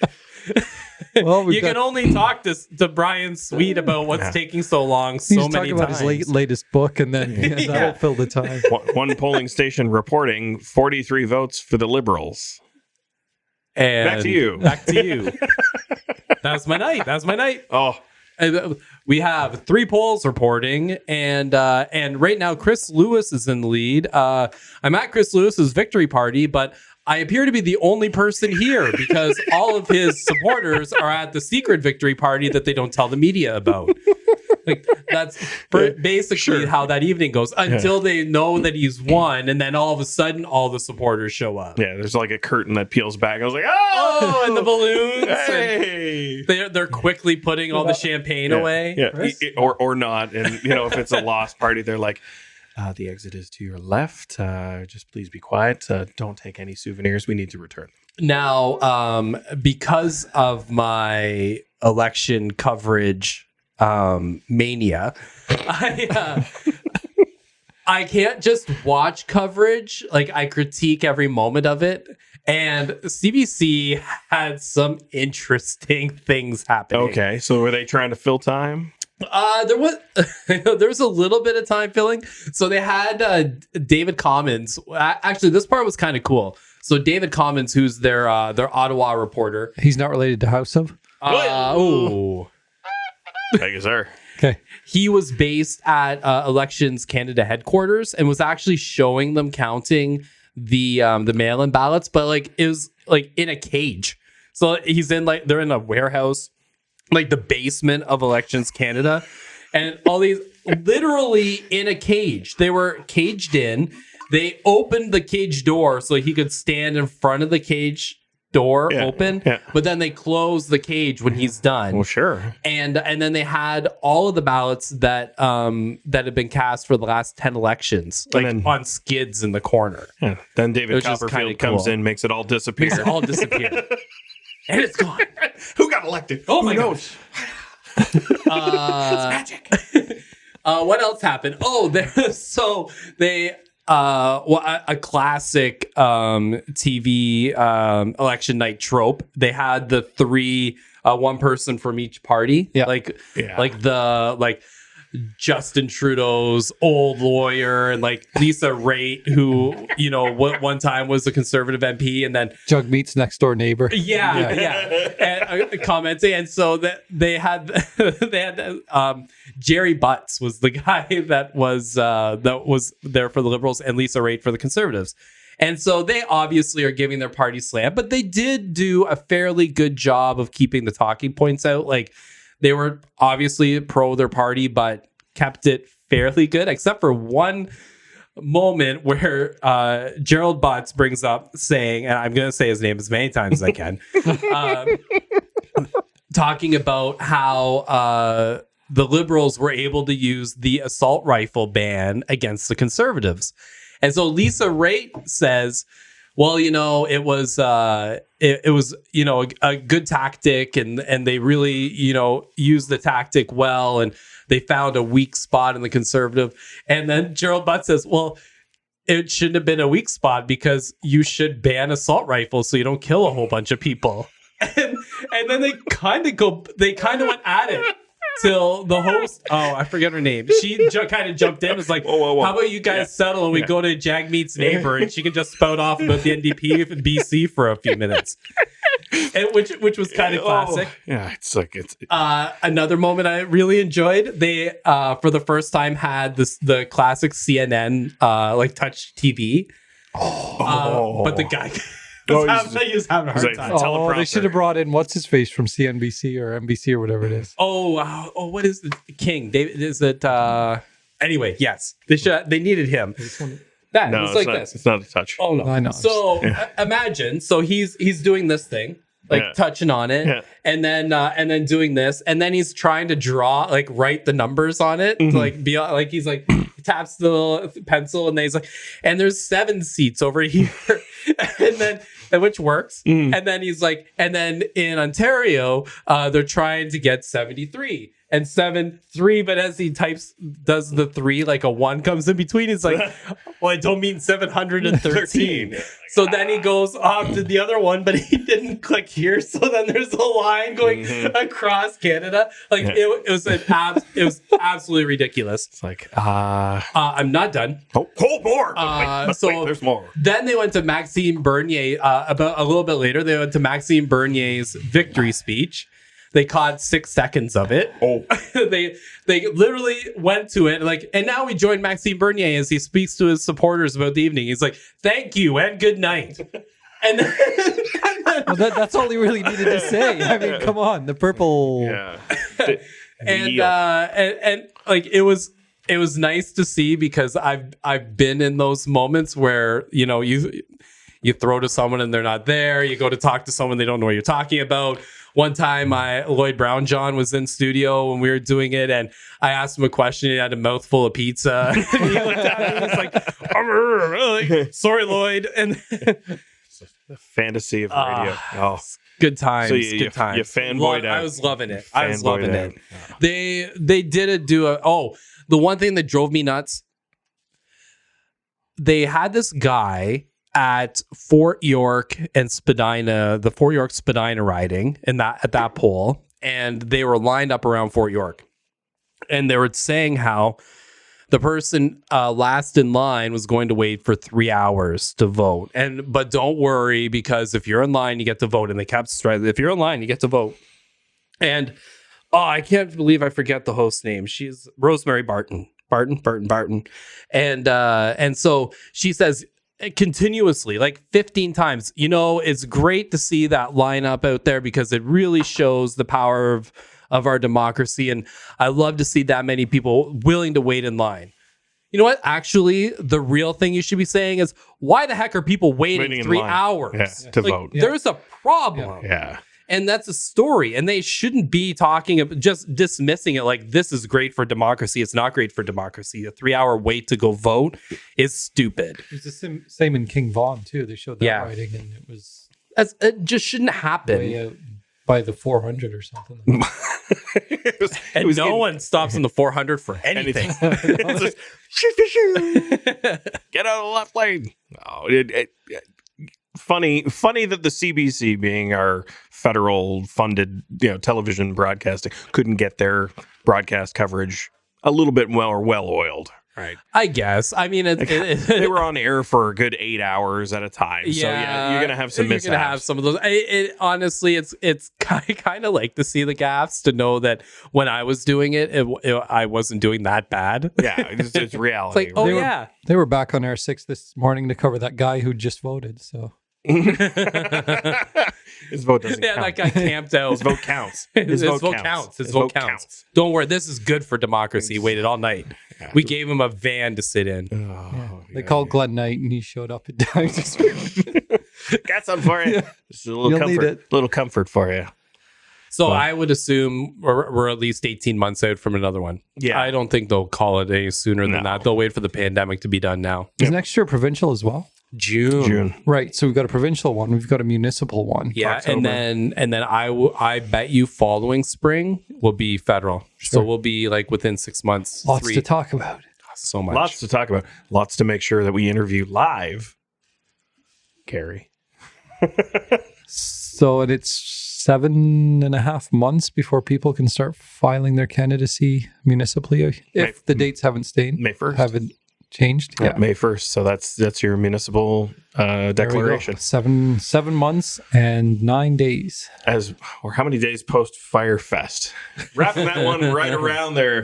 Well, you can only talk to Brian Sweet about what's taking so long so many about times. His latest book, and then that'll fill the time. One polling station reporting 43 votes for the Liberals. And back to you. That's my night. Oh. We have 3 polls reporting, and right now Chris Lewis is in the lead. I'm at Chris Lewis's victory party, but I appear to be the only person here because all of his supporters are at the secret victory party that they don't tell the media about. That's basically how that evening goes until they know that he's won, and then all of a sudden all the supporters show up. Yeah, there's like a curtain that peels back. I was like, oh, and the balloons. Hey. And they're quickly putting all the champagne away. Yeah, or not. And if it's a lost party, they're like, the exit is to your left. Just please be quiet. Don't take any souvenirs. We need to return them. Now, because of my election coverage mania, I can't just watch coverage. I critique every moment of it. And CBC had some interesting things happening. Okay, so were they trying to fill time? There was a little bit of time filling. So they had David Commons. Actually, this part was kind of cool. So David Commons, who's their Ottawa reporter. He's not related to House of? Thank you, sir. Okay. He was based at Elections Canada headquarters and was actually showing them counting the mail-in ballots, but it was in a cage. So he's in they're in a warehouse, the basement of Elections Canada, and all these literally in a cage. They were caged in. They opened the cage door so he could stand in front of the cage door open, but then they closed the cage when he's done. Well, sure. And then they had all of the ballots that had been cast for the last 10 elections, on skids in the corner. Yeah. Then David Copperfield comes in, makes it all disappear. And it's gone. Who got elected? Oh my gosh. It's magic. What else happened? A classic TV election night trope. They had the 3 one person from each party. Justin Trudeau's old lawyer and Lisa Raitt, who one time was a Conservative MP, and then Jugmeat's next door neighbor. And commenting, and so that they had Jerry Butts was the guy that was there for the Liberals, and Lisa Raitt for the Conservatives. And so they obviously are giving their party slam, but they did do a fairly good job of keeping the talking points out. They were obviously pro their party, but kept it fairly good, except for one moment where Gerald Butts brings up saying, and I'm going to say his name as many times as I can, talking about how the Liberals were able to use the assault rifle ban against the Conservatives. And so Lisa Raitt says, well, it was a good tactic, and they really, used the tactic well, and they found a weak spot in the Conservative. And then Gerald Butts says, well, it shouldn't have been a weak spot because you should ban assault rifles so you don't kill a whole bunch of people. And then they kind of went at it. Till the host, I forget her name. She kind of jumped in. Was like, whoa. How about you guys settle and we go to Jagmeet's neighbor, and she can just spout off about the NDP and BC for a few minutes, and which was kind of classic. It's another moment I really enjoyed. They for the first time had the classic CNN touch TV. But the guy he was having a hard time. Oh, they should have brought in what's his face from CNBC or NBC or whatever it is. What is the King? David, is it? Anyway, yes, they needed him. It's like not, this. It's not a touch. Oh no, I know. So imagine, so he's doing this thing, like touching on it, and then doing this, and then he's trying to draw, like write the numbers on it, to, like be like he's like taps the pencil, and then he's like, and there's 7 seats over here, and which works, and then he's like, and then in Ontario, they're trying to get 73. And 7-3, but as he does the 3, like a 1 comes in between. He's like, well, I don't mean 713. So then he goes off to the other one, but he didn't click here. So then there's a line going across Canada. Like it was absolutely ridiculous. It's like, I'm not done. Hold more. So there's more. Then they went to Maxime Bernier. About a little bit later, they went to Maxime Bernier's victory speech. They caught 6 seconds of it. They literally went to it like, and now we join Maxime Bernier as he speaks to his supporters about the evening. He's like, "Thank you and good night." And then, well, that's all he really needed to say. I mean, come on, the purple. Yeah. and like it was nice to see, because I've been in those moments where you throw to someone and they're not there. You go to talk to someone, they don't know what you're talking about. One time, Lloyd Brown John was in studio when we were doing it, and I asked him a question. He had a mouthful of pizza. And he looked at me and was like, "Sorry, Lloyd." And the fantasy of radio. Good times. So you fanboyed out. I was loving it. They did the one thing that drove me nuts. They had this guy at Fort York and Spadina, the Fort York Spadina riding, at that pole, and they were lined up around Fort York, and they were saying how the person last in line was going to wait for 3 hours to vote, but don't worry, because if you're in line, you get to vote. And they kept stressing, if you're in line, you get to vote. And I can't believe I forget the host's name. She's Rosemary Barton, and so she says continuously, like 15 times, it's great to see that lineup out there, because it really shows the power of our democracy. And I love to see that many people willing to wait in line. You know what? Actually, the real thing you should be saying is, why the heck are people waiting 3 hours to vote? There's a problem. Yeah. And that's a story. And they shouldn't be just dismissing it like this is great for democracy. It's not great for democracy. A 3-hour wait to go vote is stupid. It was the same in King Vaughan, too. They showed that writing, and it was... It just shouldn't happen. Way out by the 400 or something. No one stops in the 400 for anything. It's just, get out of the left lane. Funny that the CBC, being our federal funded television broadcasting, couldn't get their broadcast coverage a little bit well oiled, right? I guess. I mean, they were on air for a good 8 hours at a time. Yeah, so you're gonna have some mishaps. You're gonna have some of those. Honestly, it's kind of like to see the gaffes, to know that when I was doing it, I wasn't doing that bad. Yeah, it's reality. It's like, they were back on Air 6 this morning to cover that guy who just voted. So. His vote doesn't count. That guy camped out. His vote counts. His vote counts. Don't worry, this is good for democracy. He waited all night. Yeah. We gave him a van to sit in. They called Glenn Knight, and he showed up at times. Got some for you. Just a little comfort for you. So I would assume we're at least 18 months out from another one. Yeah. I don't think they'll call it any sooner than that. They'll wait for the pandemic to be done now. Is next year provincial as well? June. Right. So we've got a provincial one. We've got a municipal one. Yeah. October. And then I bet you following spring will be federal. Sure. So we'll be like within 6 months. Lots to talk about. So much. Lots to talk about. Lots to make sure that we interview live. Carrie. So it's 7.5 months before people can start filing their candidacy municipally. If the dates haven't stayed. May 1st. Haven't changed. Yeah, May 1st. So that's your municipal declaration. 7 months and 9 days. Or how many days post Firefest? Wrapping that one right around there.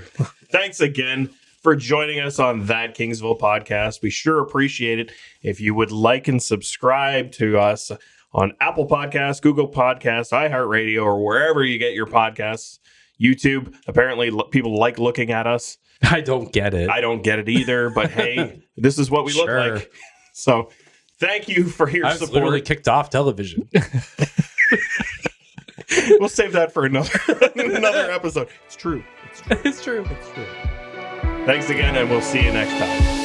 Thanks again for joining us on That Kingsville Podcast. We sure appreciate it. If you would like and subscribe to us on Apple Podcasts, Google Podcasts, iHeartRadio, or wherever you get your podcasts. YouTube, apparently people like looking at us. I don't get it. I don't get it either, but hey, this is what we look like. So thank you for your support. Literally kicked off television. We'll save that for another episode. It's true. It's true. Thanks again, and we'll see you next time.